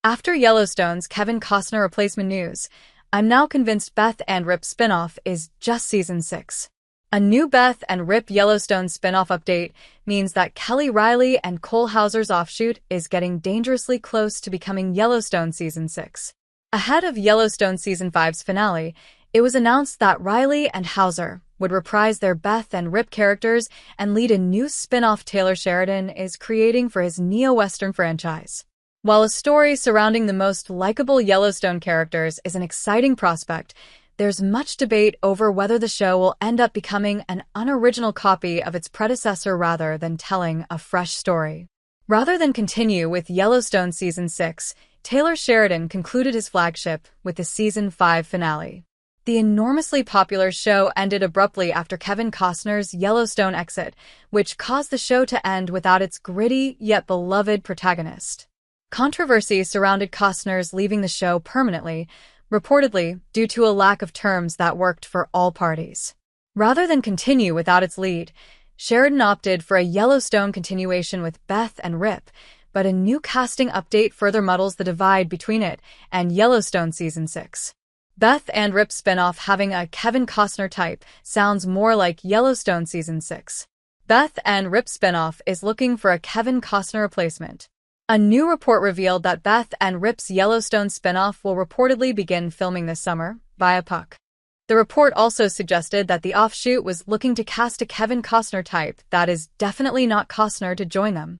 After Yellowstone's Kevin Costner replacement news, I'm now convinced Beth and Rip spinoff is just season 6. A new Beth and Rip Yellowstone spinoff update means that Kelly Riley and Cole Hauser's offshoot is getting dangerously close to becoming Yellowstone season 6. Ahead of Yellowstone season 5's finale, it was announced that Riley and Hauser would reprise their Beth and Rip characters and lead a new spin-off Taylor Sheridan is creating for his neo-Western franchise. While a story surrounding the most likable Yellowstone characters is an exciting prospect, there's much debate over whether the show will end up becoming an unoriginal copy of its predecessor rather than telling a fresh story. Rather than continue with Yellowstone season 6, Taylor Sheridan concluded his flagship with the season 5 finale. The enormously popular show ended abruptly after Kevin Costner's Yellowstone exit, which caused the show to end without its gritty yet beloved protagonist. Controversy surrounded Costner's leaving the show permanently, reportedly due to a lack of terms that worked for all parties. Rather than continue without its lead, Sheridan opted for a Yellowstone continuation with Beth and Rip, but a new casting update further muddles the divide between it and Yellowstone season 6. Beth and Rip spinoff having a Kevin Costner type sounds more like Yellowstone season 6. Beth and Rip spinoff is looking for a Kevin Costner replacement. A new report revealed that Beth and Rip's Yellowstone spinoff will reportedly begin filming this summer, via Puck. The report also suggested that the offshoot was looking to cast a Kevin Costner type that is definitely not Costner to join them.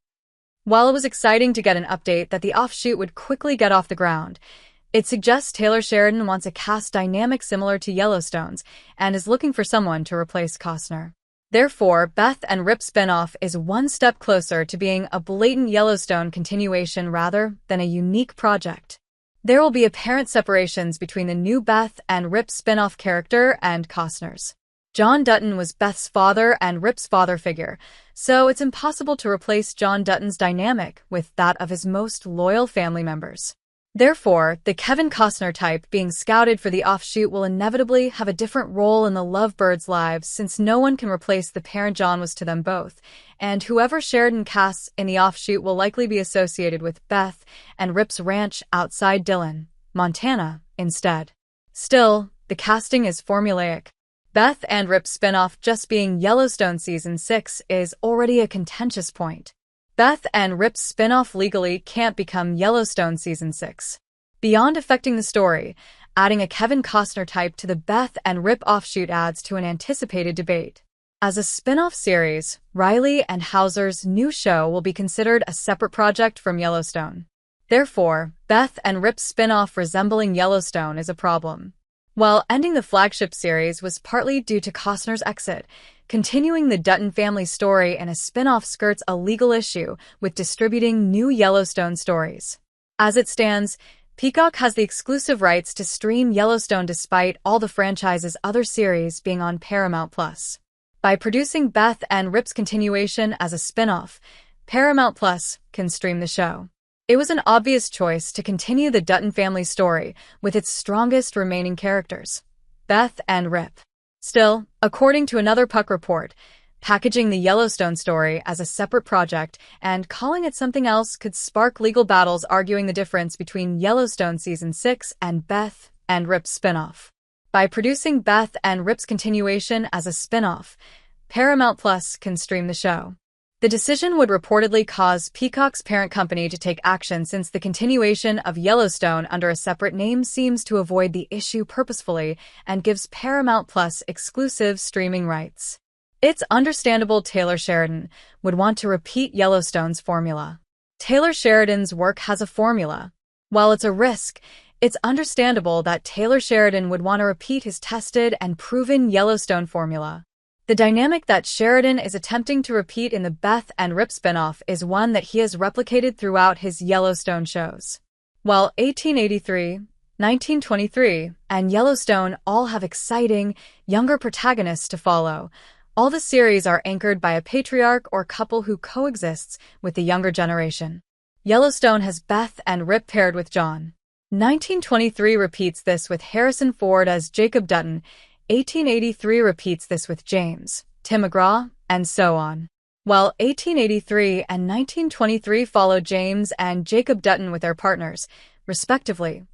While it was exciting to get an update that the offshoot would quickly get off the ground, it suggests Taylor Sheridan wants a cast dynamic similar to Yellowstone's and is looking for someone to replace Costner. Therefore, Beth and Rip spinoff is one step closer to being a blatant Yellowstone continuation rather than a unique project. There will be apparent separations between the new Beth and Rip spinoff character and Costner's. John Dutton was Beth's father and Rip's father figure, so it's impossible to replace John Dutton's dynamic with that of his most loyal family members. Therefore, the Kevin Costner type being scouted for the offshoot will inevitably have a different role in the lovebirds' lives since no one can replace the parent John was to them both, and whoever Sheridan casts in the offshoot will likely be associated with Beth and Rip's ranch outside Dillon, Montana, instead. Still, the casting is formulaic. Beth and Rip spinoff just being Yellowstone season 6 is already a contentious point. Beth and Rip's spinoff legally can't become Yellowstone season 6. Beyond affecting the story, adding a Kevin Costner type to the Beth and Rip offshoot adds to an anticipated debate. As a spinoff series, Riley and Hauser's new show will be considered a separate project from Yellowstone. Therefore, Beth and Rip's spinoff resembling Yellowstone is a problem. While ending the flagship series was partly due to Costner's exit, continuing the Dutton family story in a spin-off skirts a legal issue with distributing new Yellowstone stories. As it stands, Peacock has the exclusive rights to stream Yellowstone despite all the franchise's other series being on Paramount+. By producing Beth and Rip's continuation as a spin-off, Paramount+ can stream the show. It was an obvious choice to continue the Dutton family story with its strongest remaining characters, Beth and Rip. Still, according to another Puck report, packaging the Yellowstone story as a separate project and calling it something else could spark legal battles arguing the difference between Yellowstone season 6 and Beth and Rip's spinoff. By producing Beth and Rip's continuation as a spinoff, Paramount+ can stream the show. The decision would reportedly cause Peacock's parent company to take action since the continuation of Yellowstone under a separate name seems to avoid the issue purposefully and gives Paramount+ exclusive streaming rights. It's understandable Taylor Sheridan would want to repeat Yellowstone's formula. Taylor Sheridan's work has a formula. While it's a risk, it's understandable that Taylor Sheridan would want to repeat his tested and proven Yellowstone formula. The dynamic that Sheridan is attempting to repeat in the Beth and Rip spinoff is one that he has replicated throughout his Yellowstone shows. While 1883, 1923, and Yellowstone all have exciting, younger protagonists to follow, all the series are anchored by a patriarch or couple who coexists with the younger generation. Yellowstone has Beth and Rip paired with John. 1923 repeats this with Harrison Ford as Jacob Dutton, 1883 repeats this with James, Tim McGraw, and so on. While 1883 and 1923 follow James and Jacob Dutton with their partners, respectively.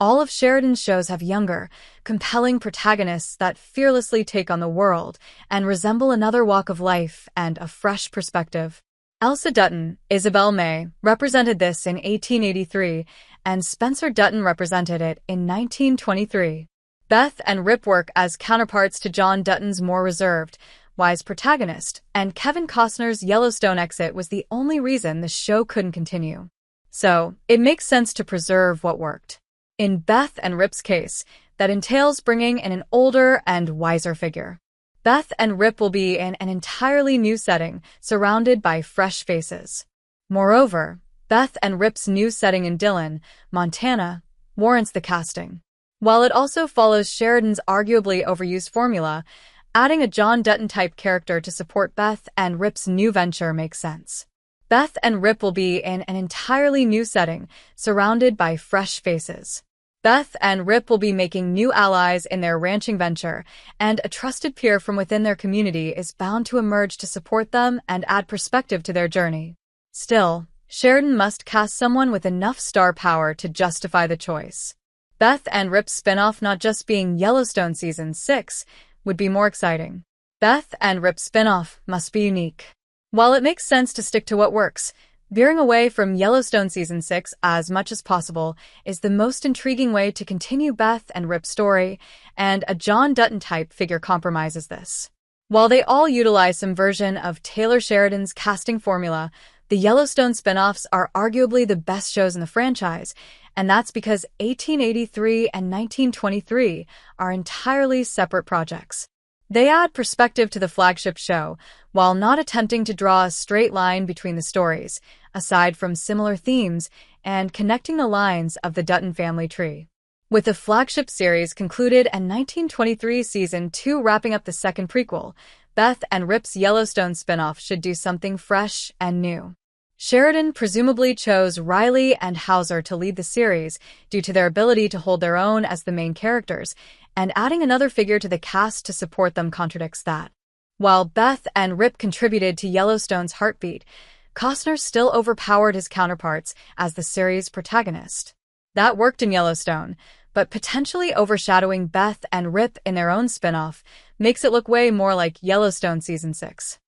All of Sheridan's shows have younger, compelling protagonists that fearlessly take on the world and resemble another walk of life and a fresh perspective. Elsa Dutton, Isabel May, represented this in 1883, and Spencer Dutton represented it in 1923. Beth and Rip work as counterparts to John Dutton's more reserved, wise protagonist, and Kevin Costner's Yellowstone exit was the only reason the show couldn't continue. So, it makes sense to preserve what worked. In Beth and Rip's case, that entails bringing in an older and wiser figure. Beth and Rip will be in an entirely new setting, surrounded by fresh faces. Moreover, Beth and Rip's new setting in Dillon, Montana, warrants the casting. While it also follows Sheridan's arguably overused formula, adding a John Dutton-type character to support Beth and Rip's new venture makes sense. Beth and Rip will be in an entirely new setting, surrounded by fresh faces. Beth and Rip will be making new allies in their ranching venture, and a trusted peer from within their community is bound to emerge to support them and add perspective to their journey. Still, Sheridan must cast someone with enough star power to justify the choice. Beth and Rip's spinoff not just being Yellowstone Season 6 would be more exciting. Beth and Rip's spinoff must be unique. While it makes sense to stick to what works, veering away from Yellowstone Season 6 as much as possible is the most intriguing way to continue Beth and Rip's story, and a John Dutton-type figure compromises this. While they all utilize some version of Taylor Sheridan's casting formula, the Yellowstone spinoffs are arguably the best shows in the franchise, and that's because 1883 and 1923 are entirely separate projects. They add perspective to the flagship show, while not attempting to draw a straight line between the stories, aside from similar themes and connecting the lines of the Dutton family tree. With the flagship series concluded and 1923 Season 2 wrapping up the second prequel, Beth and Rip's Yellowstone spinoff should do something fresh and new. Sheridan presumably chose Riley and Hauser to lead the series due to their ability to hold their own as the main characters, and adding another figure to the cast to support them contradicts that. While Beth and Rip contributed to Yellowstone's heartbeat, Costner still overpowered his counterparts as the series' protagonist. That worked in Yellowstone, but potentially overshadowing Beth and Rip in their own spinoff makes it look way more like Yellowstone Season 6.